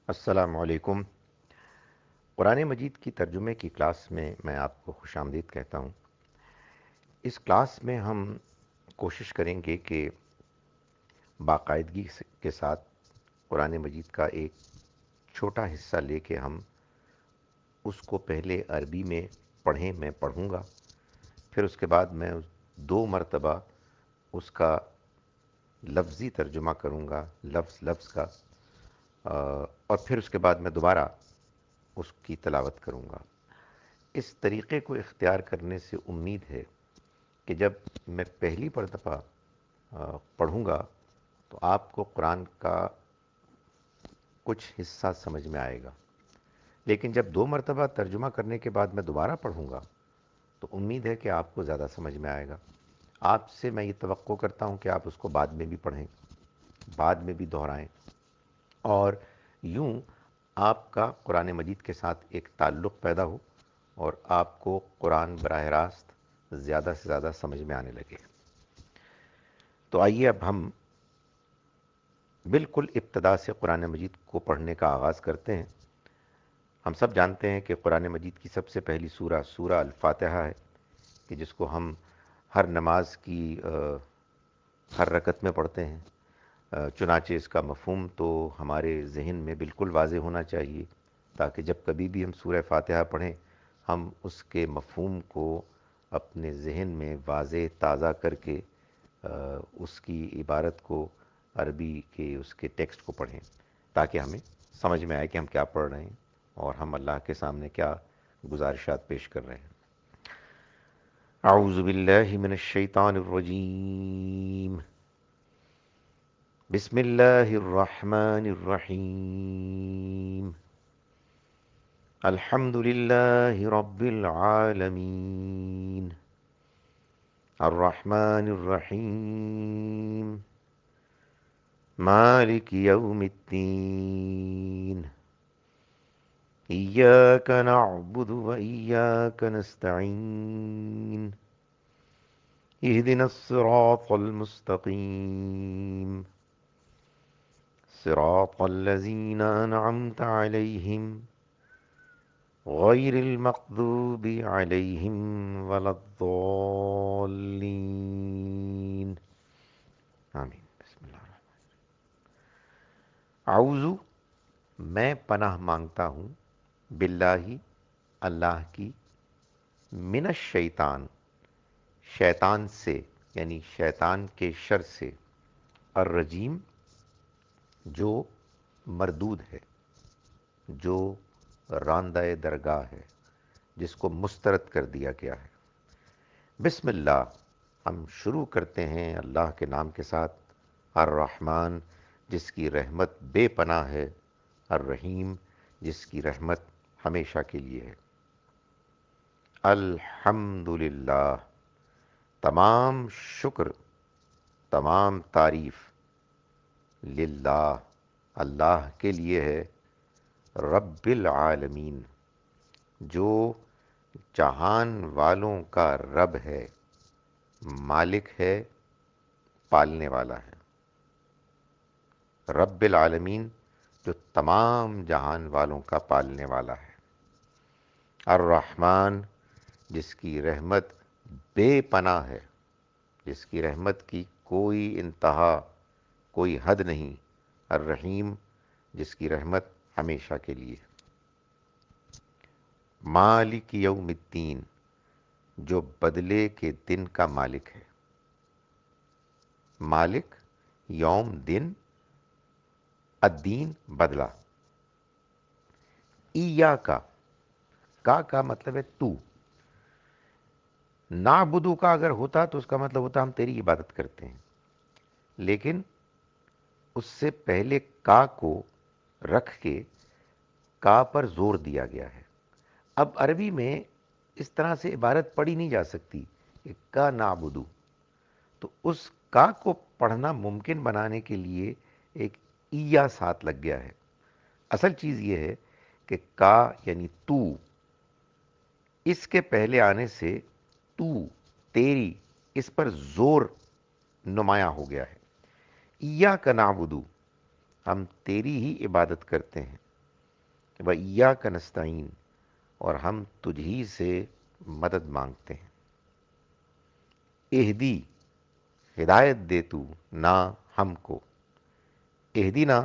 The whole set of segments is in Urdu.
السلام علیکم۔ قرآن مجید کی ترجمے کی کلاس میں آپ کو خوش آمدید کہتا ہوں۔ اس کلاس میں ہم کوشش کریں گے کہ باقاعدگی کے ساتھ قرآن مجید کا ایک چھوٹا حصہ لے کے ہم اس کو پہلے عربی میں پڑھیں، میں پڑھوں گا، پھر اس کے بعد میں 2 مرتبہ اس کا لفظی ترجمہ کروں گا، لفظ لفظ کا، اور پھر اس کے بعد میں دوبارہ اس کی تلاوت کروں گا۔ اس طریقے کو اختیار کرنے سے امید ہے کہ جب میں پہلی مرتبہ پڑھوں گا تو آپ کو قرآن کا کچھ حصہ سمجھ میں آئے گا، لیکن جب 2 مرتبہ ترجمہ کرنے کے بعد میں دوبارہ پڑھوں گا تو امید ہے کہ آپ کو زیادہ سمجھ میں آئے گا۔ آپ سے میں یہ توقع کرتا ہوں کہ آپ اس کو بعد میں بھی پڑھیں، بعد میں بھی دہرائیں، اور یوں آپ کا قرآن مجید کے ساتھ ایک تعلق پیدا ہو اور آپ کو قرآن براہ راست زیادہ سے زیادہ سمجھ میں آنے لگے۔ تو آئیے اب ہم بالکل ابتدا سے قرآن مجید کو پڑھنے کا آغاز کرتے ہیں۔ ہم سب جانتے ہیں کہ قرآن مجید کی سب سے پہلی سورہ الفاتحہ ہے، کہ جس کو ہم ہر نماز کی ہر رکعت میں پڑھتے ہیں۔ چنانچہ اس کا مفہوم تو ہمارے ذہن میں بالکل واضح ہونا چاہیے، تاکہ جب کبھی بھی ہم سورہ فاتحہ پڑھیں ہم اس کے مفہوم کو اپنے ذہن میں واضح تازہ کر کے اس کی عبارت کو، عربی کے اس کے ٹیکسٹ کو پڑھیں، تاکہ ہمیں سمجھ میں آئے کہ ہم کیا پڑھ رہے ہیں اور ہم اللہ کے سامنے کیا گزارشات پیش کر رہے ہیں۔ اعوذ باللہ من الشیطان الرجیم، بسم اللہ الرحمن الرحیم، الحمد للہ رب العالمین، الرحمن الرحیم، مالک یوم الدین، ایاک نعبد و ایاک نستعین، اہدنا الصراط المستقیم، صراط الذین انعمت علیہم غیر المغضوب علیہم ولا الضالین، آمین۔ بسم اللہ الرحمن۔ اعوذ، میں پناہ مانگتا ہوں، باللہ، اللہ کی، من الشیطان، شیطان سے، یعنی شیطان کے شر سے، الرجیم، جو مردود ہے، جو راندہ درگاہ ہے، جس کو مسترد کر دیا گیا ہے۔ بسم اللہ، ہم شروع کرتے ہیں اللہ کے نام کے ساتھ، الرحمن، جس کی رحمت بے پناہ ہے، الرحیم، جس کی رحمت ہمیشہ کے لیے ہے۔ الحمد للہ، تمام شکر، تمام تعریف، للہ، اللہ کے لیے ہے، رب العالمین، جو جہان والوں کا رب ہے، مالک ہے، پالنے والا ہے۔ رب العالمین، جو تمام جہان والوں کا پالنے والا ہے۔ الرحمن، جس کی رحمت بے پناہ ہے، جس کی رحمت کی کوئی انتہا، کوئی حد نہیں۔ الرحیم، جس کی رحمت ہمیشہ کے لیے۔ مالک یوم الدین، جو بدلے کے دن کا مالک ہے۔ مالک، یوم، دن، الدین، بدلہ۔ کا مطلب ہے تو۔ نعبدو کا اگر ہوتا تو اس کا مطلب ہوتا ہم تیری عبادت کرتے ہیں، لیکن اس سے پہلے کا کو رکھ کے کا پر زور دیا گیا ہے۔ اب عربی میں اس طرح سے عبارت پڑھی نہیں جا سکتی کہ کا نعبدو، تو اس کا کو پڑھنا ممکن بنانے کے لیے ایک ایا ساتھ لگ گیا ہے۔ اصل چیز یہ ہے کہ کا یعنی تو، اس کے پہلے آنے سے تو، تیری، اس پر زور نمایاں ہو گیا ہے۔ ایاک نعبدو، ہم تیری ہی عبادت کرتے ہیں۔ وَإِيَّاكَ نَسْتَعِينُ، اور ہم تجھ ہی سے مدد مانگتے ہیں. اہدی، ہدایت دے تو، نا ہم کو، اہدینا،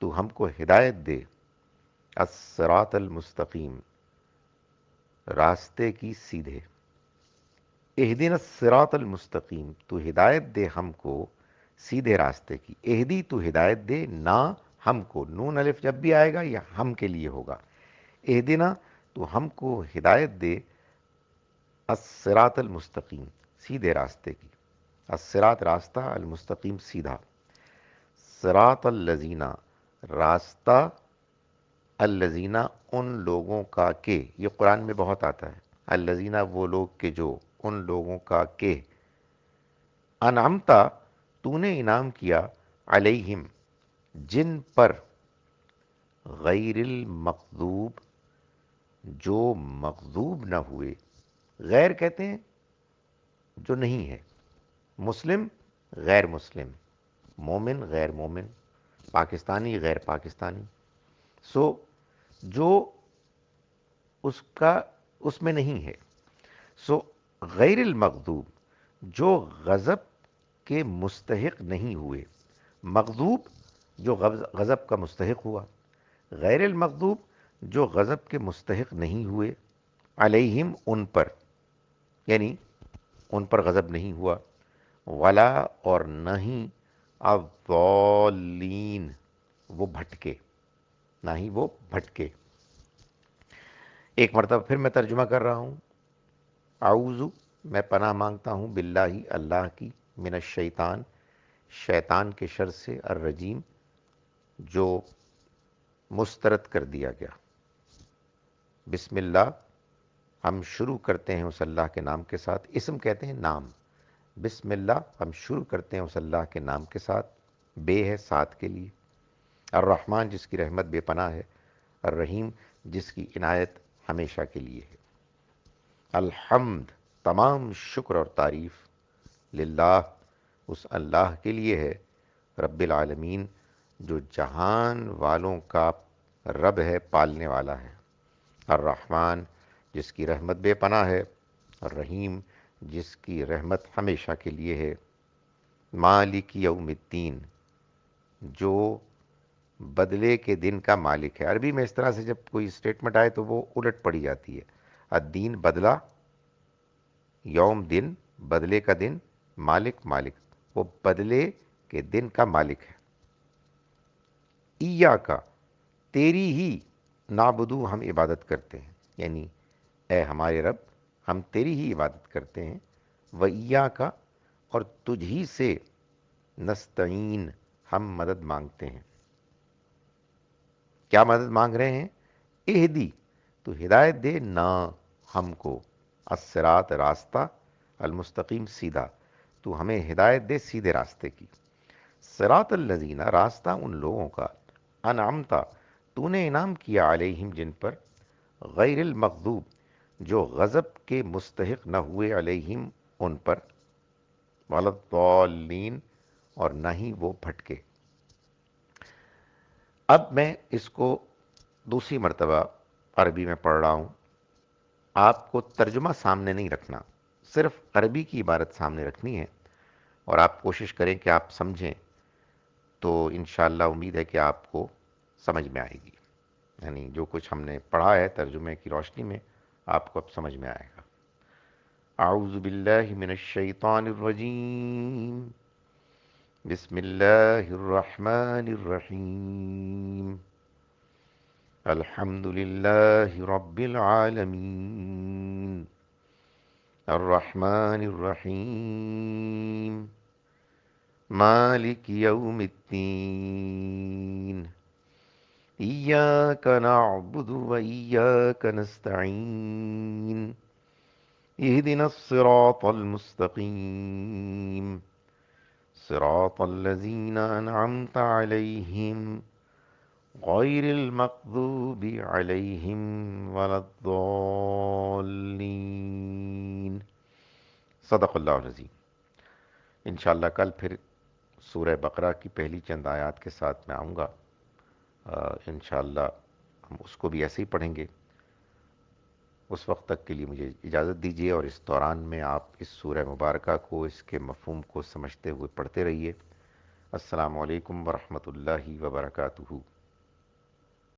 تو ہم کو ہدایت دے، الصراط المستقیم، راستے کی سیدھے. اہدینا الصراط المستقیم، تو ہدایت دے ہم کو سیدھے راستے کی. اہدی، تو ہدایت دے، نا ہم کو، نون الف جب بھی آئے گا یہ ہم کے لیے ہوگا. اہدینا، تو ہم کو ہدایت دے، الصراط المستقیم، سیدھے راستے کی. الصراط راستہ، المستقیم سیدھا. صراط الذین، راستہ، الذین ان لوگوں کا کہ، یہ قرآن میں بہت آتا ہے. الذین وہ لوگ کہ جو، ان لوگوں کا کہ، انعمتا تو نے انعام کیا، علیہم جن پر، غیر المغضوب جو مغضوب نہ ہوئے. غیر کہتے ہیں جو نہیں ہے، مسلم غیر مسلم، مومن غیر مومن، پاکستانی غیر پاکستانی. سو جو اس کا اس میں نہیں ہے. سو غیر المغضوب، جو غضب کے مستحق نہیں ہوئے. مغضوب جو غضب کا مستحق ہوا، غیر المغضوب جو غضب کے مستحق نہیں ہوئے. علیہم ان پر، یعنی ان پر غضب نہیں ہوا. ولا اور نہیں، الضالین وہ بھٹکے، نہ ہی وہ بھٹکے. ایک مرتبہ پھر میں ترجمہ کر رہا ہوں. اعوذ، میں پناہ مانگتا ہوں، باللہ اللہ کی، من الشیطان شیطان کے شر سے، الرجیم جو مسترد کر دیا گیا. بسم اللہ، ہم شروع کرتے ہیں اس اللہ کے نام کے ساتھ. اسم کہتے ہیں نام. بسم اللہ، ہم شروع کرتے ہیں اس اللہ کے نام کے ساتھ. بے ہے ساتھ کے لیے. الرحمن جس کی رحمت بے پناہ ہے. الرحیم جس کی عنایت ہمیشہ کے لیے ہے. الحمد تمام شکر اور تعریف، للہ اس اللہ کے لیے ہے، رب العالمین جو جہان والوں کا رب ہے، پالنے والا ہے. الرحمن جس کی رحمت بے پناہ ہے. الرحیم جس کی رحمت ہمیشہ کے لیے ہے. مالک یوم الدین جو بدلے کے دن کا مالک ہے. عربی میں اس طرح سے جب کوئی اسٹیٹمنٹ آئے تو وہ الٹ پڑی جاتی ہے. الدین بدلہ، یوم دن بدلے کا دن، مالک مالک وہ بدلے کے دن کا مالک ہے. ایاکا تیری ہی، نعبدو ہم عبادت کرتے ہیں، یعنی اے ہمارے رب ہم تیری ہی عبادت کرتے ہیں. و ایاکا اور تجھ ہی سے، نستعین ہم مدد مانگتے ہیں. کیا مدد مانگ رہے ہیں؟ اہدی تو ہدایت دے، نا ہم کو، الصراط راستہ، المستقیم سیدھا تو ہمیں ہدایت دے سیدھے راستے کی. صراط الذین راستہ ان لوگوں کا، انعمتا تو نے انعام کیا، علیہم جن پر، غیر المغضوب جو غضب کے مستحق نہ ہوئے، علیہم ان پر، ولا الضالین اور نہ ہی وہ بھٹکے. اب میں اس کو دوسری مرتبہ عربی میں پڑھ رہا ہوں. آپ کو ترجمہ سامنے نہیں رکھنا، صرف عربی کی عبارت سامنے رکھنی ہے، اور آپ کوشش کریں کہ آپ سمجھیں، تو انشاءاللہ امید ہے کہ آپ کو سمجھ میں آئے گی. یعنی جو کچھ ہم نے پڑھا ہے ترجمے کی روشنی میں آپ کو اب سمجھ میں آئے گا. اعوذ باللہ من الشیطان الرجیم، بسم اللہ الرحمن الرحیم. الحمد للہ رب العالمین، الرحمن الرحیم، مالک یوم الدین، ایاک نعبد و ایاک نستعین، اہدنا الصراط المستقیم، صراط الذین انعمت علیہم غیر المغضوب علیہم ولا الضالین. صدق اللہ العظیم. انشاءاللہ کل پھر سورہ بقرہ کی پہلی چند آیات کے ساتھ میں آؤں گا. انشاءاللہ ہم اس کو بھی ایسے ہی پڑھیں گے۔ اس وقت تک کے لیے مجھے اجازت دیجیے، اور اس دوران میں آپ اس سورہ مبارکہ کو، اس کے مفہوم کو سمجھتے ہوئے پڑھتے رہیے۔ السلام علیکم ورحمۃ اللہ وبرکاتہ۔